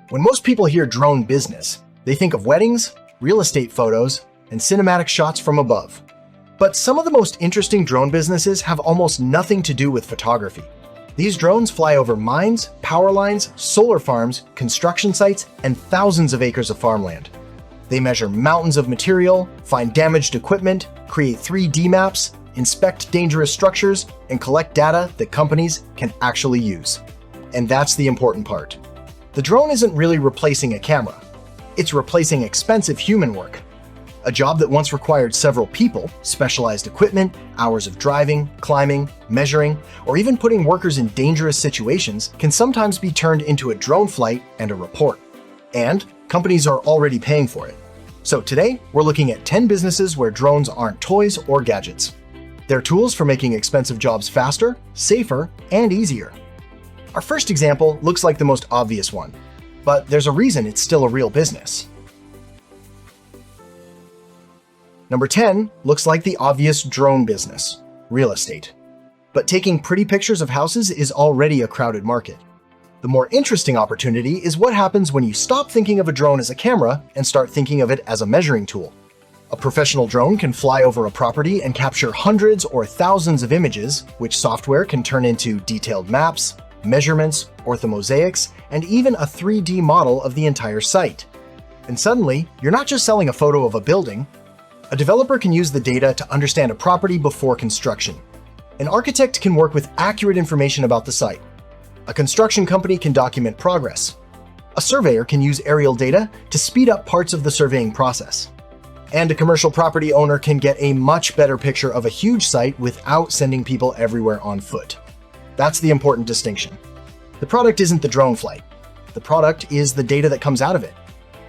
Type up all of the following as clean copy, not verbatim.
When most people hear drone business, they think of weddings, real estate photos, and cinematic shots from above. But some of the most interesting drone businesses have almost nothing to do with photography. These drones fly over mines, power lines, solar farms, construction sites, and thousands of acres of farmland. They measure mountains of material, find damaged equipment, create 3D maps, inspect dangerous structures, and collect data that companies can actually use. And that's the important part. The drone isn't really replacing a camera. It's replacing expensive human work. A job that once required several people, specialized equipment, hours of driving, climbing, measuring, or even putting workers in dangerous situations can sometimes be turned into a drone flight and a report. And companies are already paying for it. So today, we're looking at 10 businesses where drones aren't toys or gadgets. They're tools for making expensive jobs faster, safer, and easier. Our first example looks like the most obvious one, but there's a reason it's still a real business. Number 10 looks like the obvious drone business, real estate. But taking pretty pictures of houses is already a crowded market. The more interesting opportunity is what happens when you stop thinking of a drone as a camera and start thinking of it as a measuring tool. A professional drone can fly over a property and capture hundreds or thousands of images, which software can turn into detailed maps, measurements, orthomosaics, and even a 3D model of the entire site. And suddenly, you're not just selling a photo of a building. A developer can use the data to understand a property before construction. An architect can work with accurate information about the site. A construction company can document progress. A surveyor can use aerial data to speed up parts of the surveying process. And a commercial property owner can get a much better picture of a huge site without sending people everywhere on foot. That's the important distinction. The product isn't the drone flight. The product is the data that comes out of it.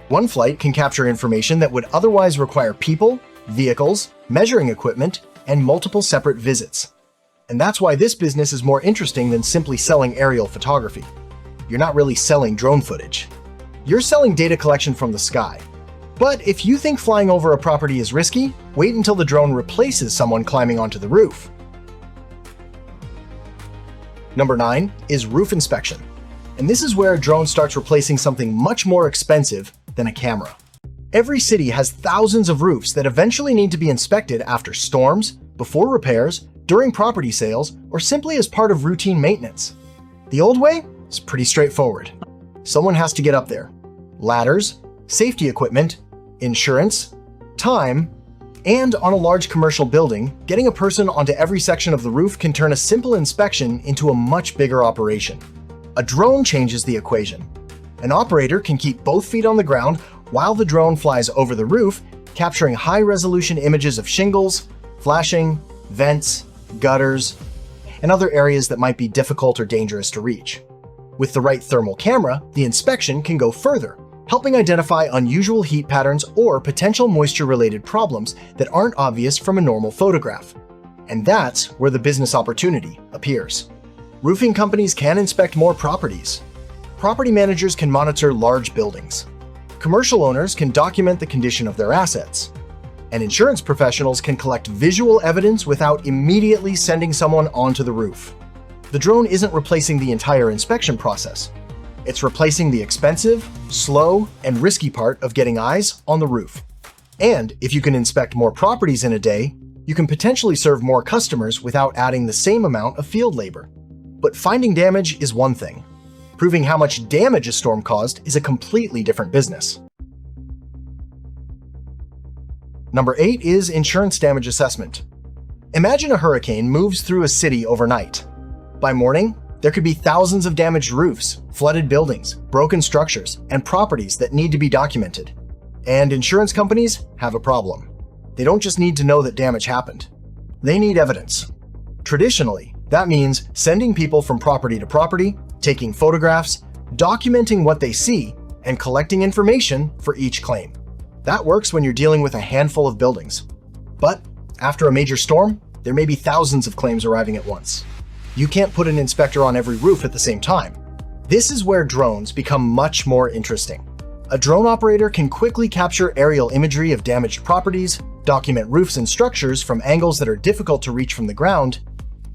One flight can capture information that would otherwise require people, vehicles, measuring equipment, and multiple separate visits. And that's why this business is more interesting than simply selling aerial photography. You're not really selling drone footage. You're selling data collection from the sky. But if you think flying over a property is risky, wait until the drone replaces someone climbing onto the roof. Number 9 is roof inspection. And this is where a drone starts replacing something much more expensive than a camera. Every city has thousands of roofs that eventually need to be inspected after storms, before repairs, during property sales, or simply as part of routine maintenance. The old way is pretty straightforward. Someone has to get up there. Ladders, safety equipment, insurance, time, and on a large commercial building, getting a person onto every section of the roof can turn a simple inspection into a much bigger operation. A drone changes the equation. An operator can keep both feet on the ground while the drone flies over the roof, capturing high-resolution images of shingles, flashing, vents, gutters, and other areas that might be difficult or dangerous to reach. With the right thermal camera, the inspection can go further, helping identify unusual heat patterns or potential moisture-related problems that aren't obvious from a normal photograph. And that's where the business opportunity appears. Roofing companies can inspect more properties. Property managers can monitor large buildings. Commercial owners can document the condition of their assets. And insurance professionals can collect visual evidence without immediately sending someone onto the roof. The drone isn't replacing the entire inspection process. It's replacing the expensive, slow, and risky part of getting eyes on the roof. And if you can inspect more properties in a day, you can potentially serve more customers without adding the same amount of field labor. But finding damage is one thing. Proving how much damage a storm caused is a completely different business. Number 8 is insurance damage assessment. Imagine a hurricane moves through a city overnight. By morning, there could be thousands of damaged roofs, flooded buildings, broken structures, and properties that need to be documented. And insurance companies have a problem. They don't just need to know that damage happened. They need evidence. Traditionally, that means sending people from property to property, taking photographs, documenting what they see, and collecting information for each claim. That works when you're dealing with a handful of buildings. But after a major storm, there may be thousands of claims arriving at once. You can't put an inspector on every roof at the same time. This is where drones become much more interesting. A drone operator can quickly capture aerial imagery of damaged properties, document roofs and structures from angles that are difficult to reach from the ground,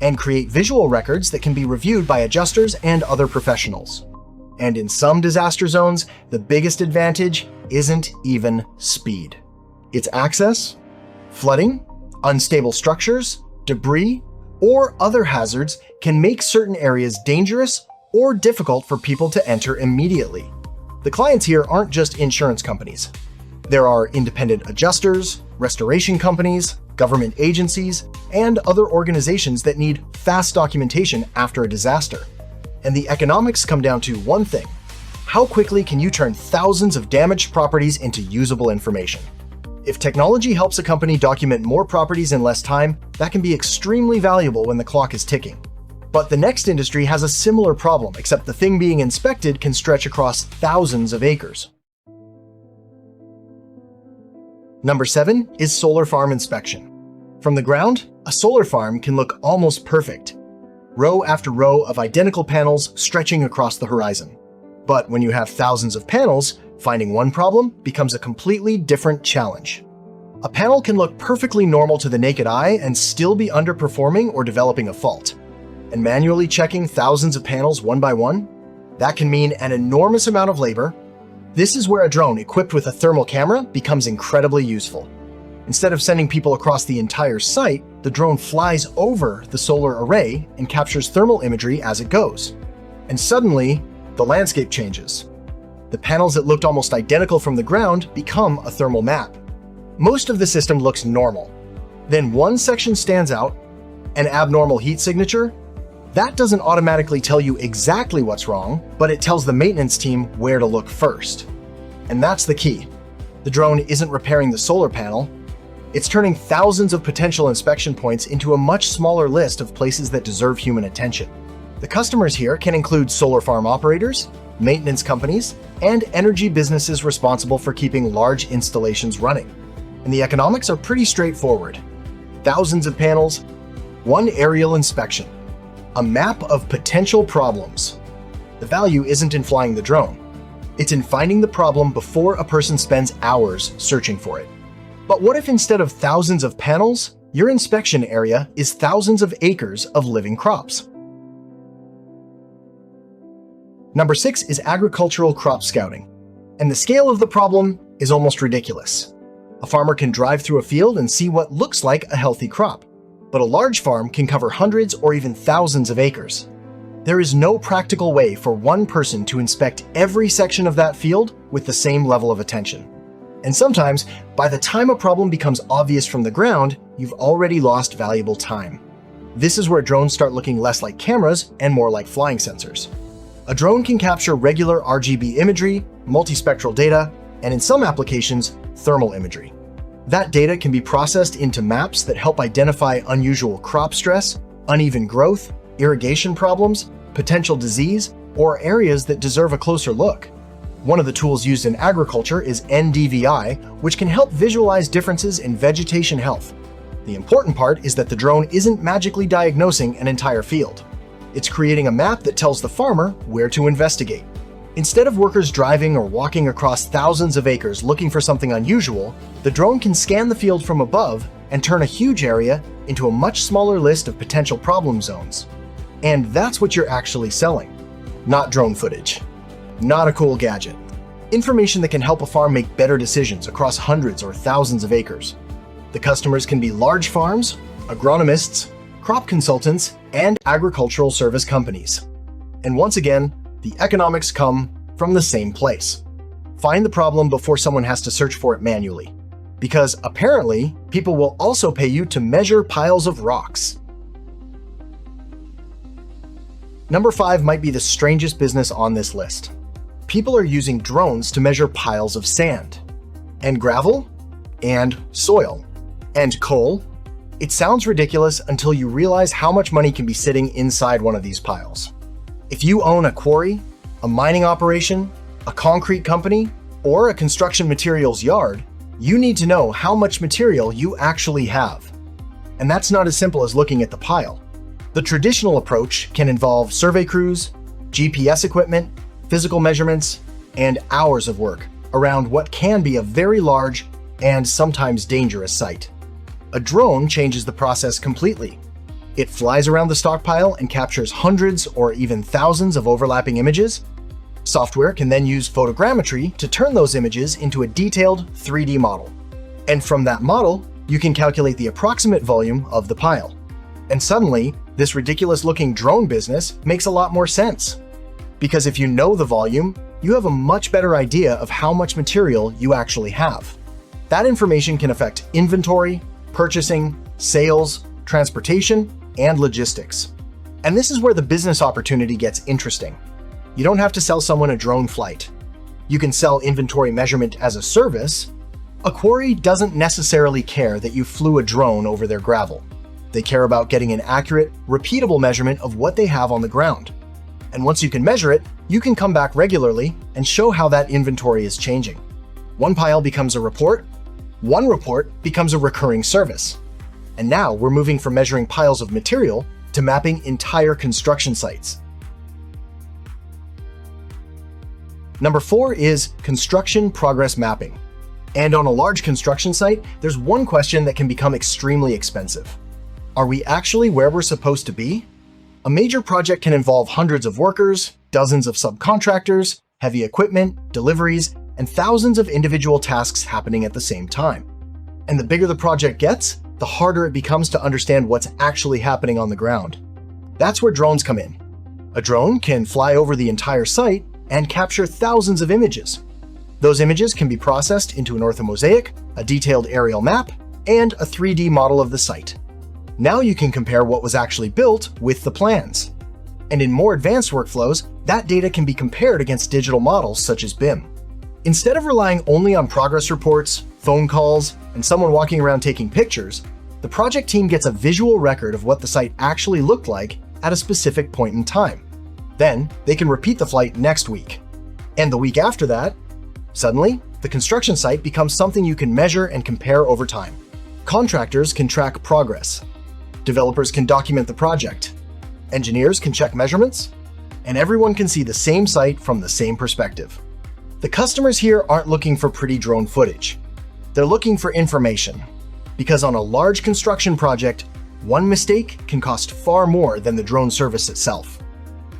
and create visual records that can be reviewed by adjusters and other professionals. And in some disaster zones, the biggest advantage isn't even speed. It's access, flooding, unstable structures, debris, or other hazards can make certain areas dangerous or difficult for people to enter immediately. The clients here aren't just insurance companies. There are independent adjusters, restoration companies, government agencies, and other organizations that need fast documentation after a disaster. And the economics come down to one thing: how quickly can you turn thousands of damaged properties into usable information? If technology helps a company document more properties in less time, that can be extremely valuable when the clock is ticking. But the next industry has a similar problem, except the thing being inspected can stretch across thousands of acres. Number 7 is solar farm inspection. From the ground, a solar farm can look almost perfect. Row after row of identical panels stretching across the horizon. But when you have thousands of panels, finding one problem becomes a completely different challenge. A panel can look perfectly normal to the naked eye and still be underperforming or developing a fault. And manually checking thousands of panels one by one? That can mean an enormous amount of labor. This is where a drone equipped with a thermal camera becomes incredibly useful. Instead of sending people across the entire site, the drone flies over the solar array and captures thermal imagery as it goes. And suddenly, the landscape changes. The panels that looked almost identical from the ground become a thermal map. Most of the system looks normal. Then one section stands out, an abnormal heat signature. That doesn't automatically tell you exactly what's wrong, but it tells the maintenance team where to look first. And that's the key. The drone isn't repairing the solar panel. It's turning thousands of potential inspection points into a much smaller list of places that deserve human attention. The customers here can include solar farm operators, maintenance companies, and energy businesses responsible for keeping large installations running. And the economics are pretty straightforward. Thousands of panels, one aerial inspection, a map of potential problems. The value isn't in flying the drone. It's in finding the problem before a person spends hours searching for it. But what if instead of thousands of panels, your inspection area is thousands of acres of living crops? Number 6 is agricultural crop scouting. And the scale of the problem is almost ridiculous. A farmer can drive through a field and see what looks like a healthy crop, but a large farm can cover hundreds or even thousands of acres. There is no practical way for one person to inspect every section of that field with the same level of attention. And sometimes, by the time a problem becomes obvious from the ground, you've already lost valuable time. This is where drones start looking less like cameras and more like flying sensors. A drone can capture regular RGB imagery, multispectral data, and in some applications, thermal imagery. That data can be processed into maps that help identify unusual crop stress, uneven growth, irrigation problems, potential disease, or areas that deserve a closer look. One of the tools used in agriculture is NDVI, which can help visualize differences in vegetation health. The important part is that the drone isn't magically diagnosing an entire field. It's creating a map that tells the farmer where to investigate. Instead of workers driving or walking across thousands of acres looking for something unusual, the drone can scan the field from above and turn a huge area into a much smaller list of potential problem zones. And that's what you're actually selling. Not drone footage. Not a cool gadget. Information that can help a farm make better decisions across hundreds or thousands of acres. The customers can be large farms, agronomists, crop consultants, and agricultural service companies. And once again, the economics come from the same place. Find the problem before someone has to search for it manually. Because apparently, people will also pay you to measure piles of rocks. Number 5 might be the strangest business on this list. People are using drones to measure piles of sand, and gravel, and soil, and coal. It sounds ridiculous until you realize how much money can be sitting inside one of these piles. If you own a quarry, a mining operation, a concrete company, or a construction materials yard, you need to know how much material you actually have. And that's not as simple as looking at the pile. The traditional approach can involve survey crews, GPS equipment, physical measurements, and hours of work around what can be a very large and sometimes dangerous site. A drone changes the process completely. It flies around the stockpile and captures hundreds or even thousands of overlapping images. Software can then use photogrammetry to turn those images into a detailed 3D model. And from that model, you can calculate the approximate volume of the pile. And suddenly, this ridiculous-looking drone business makes a lot more sense. Because if you know the volume, you have a much better idea of how much material you actually have. That information can affect inventory, purchasing, sales, transportation, and logistics. And this is where the business opportunity gets interesting. You don't have to sell someone a drone flight. You can sell inventory measurement as a service. A quarry doesn't necessarily care that you flew a drone over their gravel. They care about getting an accurate, repeatable measurement of what they have on the ground. And once you can measure it, you can come back regularly and show how that inventory is changing. One pile becomes a report, one report becomes a recurring service. And now we're moving from measuring piles of material to mapping entire construction sites. Number 4 is construction progress mapping. And on a large construction site, there's one question that can become extremely expensive. Are we actually where we're supposed to be? A major project can involve hundreds of workers, dozens of subcontractors, heavy equipment, deliveries, and thousands of individual tasks happening at the same time. And the bigger the project gets, the harder it becomes to understand what's actually happening on the ground. That's where drones come in. A drone can fly over the entire site and capture thousands of images. Those images can be processed into an orthomosaic, a detailed aerial map, and a 3D model of the site. Now you can compare what was actually built with the plans. And in more advanced workflows, that data can be compared against digital models such as BIM. Instead of relying only on progress reports, phone calls, and someone walking around taking pictures, the project team gets a visual record of what the site actually looked like at a specific point in time. Then, they can repeat the flight next week. And the week after that, suddenly, the construction site becomes something you can measure and compare over time. Contractors can track progress. Developers can document the project. Engineers can check measurements. And everyone can see the same site from the same perspective. The customers here aren't looking for pretty drone footage. They're looking for information. Because on a large construction project, one mistake can cost far more than the drone service itself.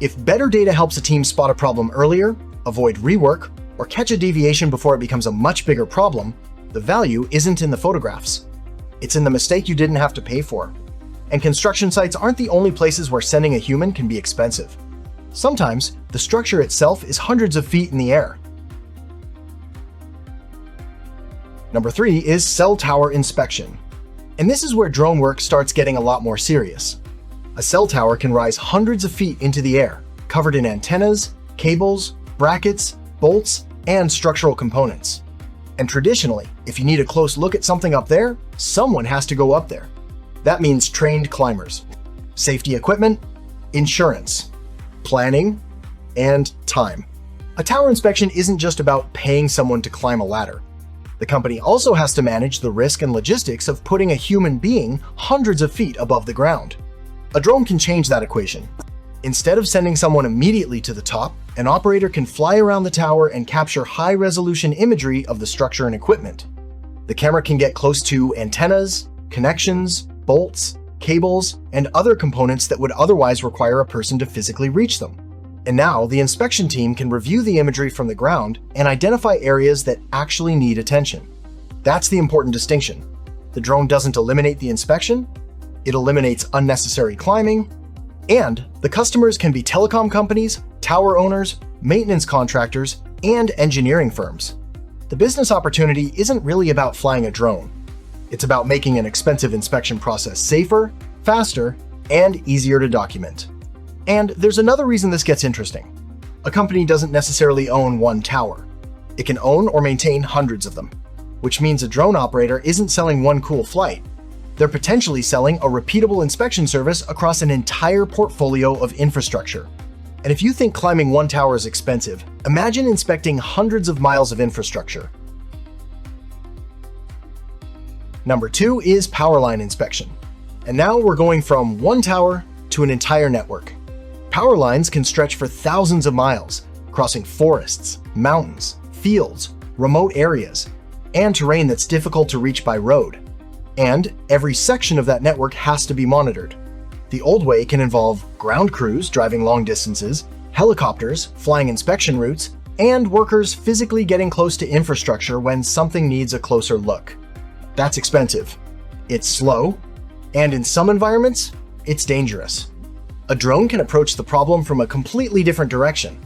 If better data helps a team spot a problem earlier, avoid rework, or catch a deviation before it becomes a much bigger problem, the value isn't in the photographs. It's in the mistake you didn't have to pay for. And construction sites aren't the only places where sending a human can be expensive. Sometimes, the structure itself is hundreds of feet in the air. Number 3 is cell tower inspection. And this is where drone work starts getting a lot more serious. A cell tower can rise hundreds of feet into the air, covered in antennas, cables, brackets, bolts, and structural components. And traditionally, if you need a close look at something up there, someone has to go up there. That means trained climbers, safety equipment, insurance, planning, and time. A tower inspection isn't just about paying someone to climb a ladder. The company also has to manage the risk and logistics of putting a human being hundreds of feet above the ground. A drone can change that equation. Instead of sending someone immediately to the top, an operator can fly around the tower and capture high-resolution imagery of the structure and equipment. The camera can get close to antennas, connections, bolts, cables, and other components that would otherwise require a person to physically reach them. And now the inspection team can review the imagery from the ground and identify areas that actually need attention. That's the important distinction. The drone doesn't eliminate the inspection, it eliminates unnecessary climbing, and the customers can be telecom companies, tower owners, maintenance contractors, and engineering firms. The business opportunity isn't really about flying a drone. It's about making an expensive inspection process safer, faster, and easier to document. And there's another reason this gets interesting. A company doesn't necessarily own one tower. It can own or maintain hundreds of them, which means a drone operator isn't selling one cool flight. They're potentially selling a repeatable inspection service across an entire portfolio of infrastructure. And if you think climbing one tower is expensive, imagine inspecting hundreds of miles of infrastructure. Number 2 is power line inspection. And now we're going from one tower to an entire network. Power lines can stretch for thousands of miles, crossing forests, mountains, fields, remote areas, and terrain that's difficult to reach by road. And every section of that network has to be monitored. The old way can involve ground crews driving long distances, helicopters flying inspection routes, and workers physically getting close to infrastructure when something needs a closer look. That's expensive. It's slow, and in some environments, it's dangerous. A drone can approach the problem from a completely different direction.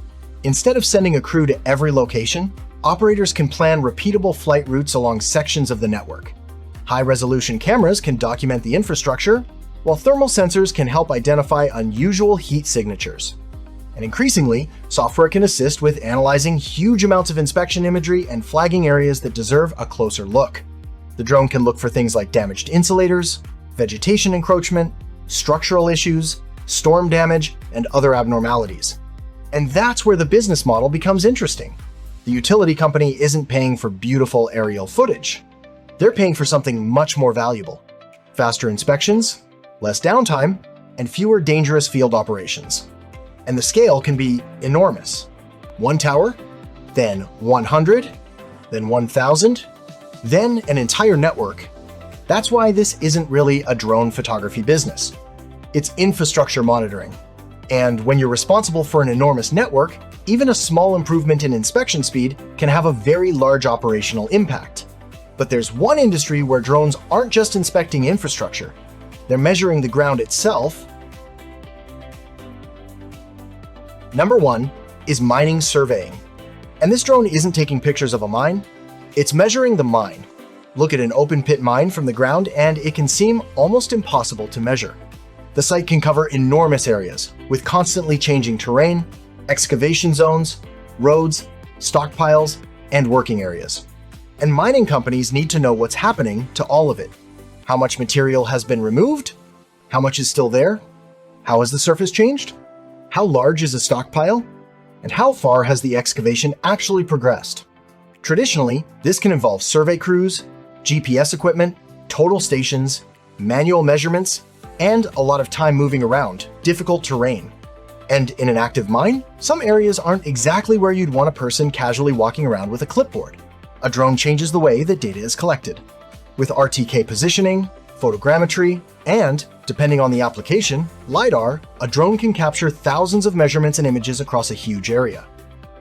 Instead of sending a crew to every location, operators can plan repeatable flight routes along sections of the network. High-resolution cameras can document the infrastructure, while thermal sensors can help identify unusual heat signatures. And increasingly, software can assist with analyzing huge amounts of inspection imagery and flagging areas that deserve a closer look. The drone can look for things like damaged insulators, vegetation encroachment, structural issues, storm damage, and other abnormalities. And that's where the business model becomes interesting. The utility company isn't paying for beautiful aerial footage. They're paying for something much more valuable: faster inspections, less downtime, and fewer dangerous field operations. And the scale can be enormous. One tower, then 100, then 1,000, then an entire network. That's why this isn't really a drone photography business. It's infrastructure monitoring. And when you're responsible for an enormous network, even a small improvement in inspection speed can have a very large operational impact. But there's one industry where drones aren't just inspecting infrastructure. They're measuring the ground itself. Number 1 is mining surveying. And this drone isn't taking pictures of a mine, it's measuring the mine. Look at an open pit mine from the ground and it can seem almost impossible to measure. The site can cover enormous areas with constantly changing terrain, excavation zones, roads, stockpiles, and working areas. And mining companies need to know what's happening to all of it. How much material has been removed? How much is still there? How has the surface changed? How large is a stockpile? And how far has the excavation actually progressed? Traditionally, this can involve survey crews, GPS equipment, total stations, manual measurements, and a lot of time moving around difficult terrain. And in an active mine, some areas aren't exactly where you'd want a person casually walking around with a clipboard. A drone changes the way that data is collected. With RTK positioning, photogrammetry, and, depending on the application, LiDAR, a drone can capture thousands of measurements and images across a huge area.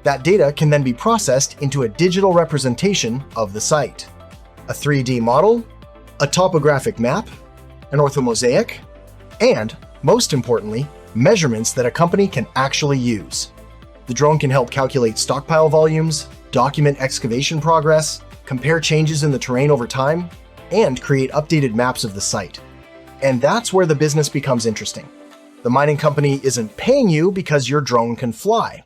That data can then be processed into a digital representation of the site. A 3D model, a topographic map, an orthomosaic, and, most importantly, measurements that a company can actually use. The drone can help calculate stockpile volumes, document excavation progress, compare changes in the terrain over time, and create updated maps of the site. And that's where the business becomes interesting. The mining company isn't paying you because your drone can fly.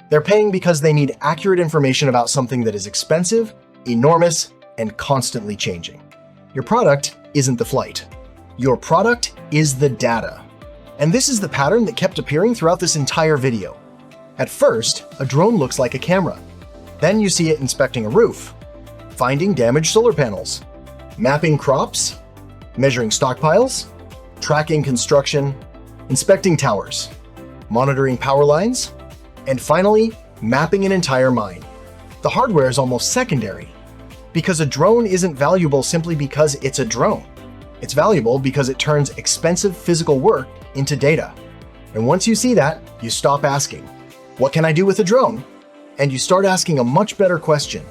They're paying because they need accurate information about something that is expensive, enormous, and constantly changing. Your product isn't the flight. Your product is the data. And this is the pattern that kept appearing throughout this entire video. At first, a drone looks like a camera. Then you see it inspecting a roof, finding damaged solar panels, mapping crops, measuring stockpiles, tracking construction, inspecting towers, monitoring power lines, and finally, mapping an entire mine. The hardware is almost secondary, because a drone isn't valuable simply because it's a drone. It's valuable because it turns expensive physical work into data. And once you see that, you stop asking, what can I do with a drone? And you start asking a much better question.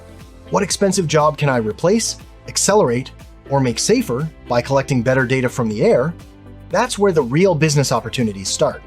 What expensive job can I replace, accelerate, or make safer by collecting better data from the air? That's where the real business opportunities start.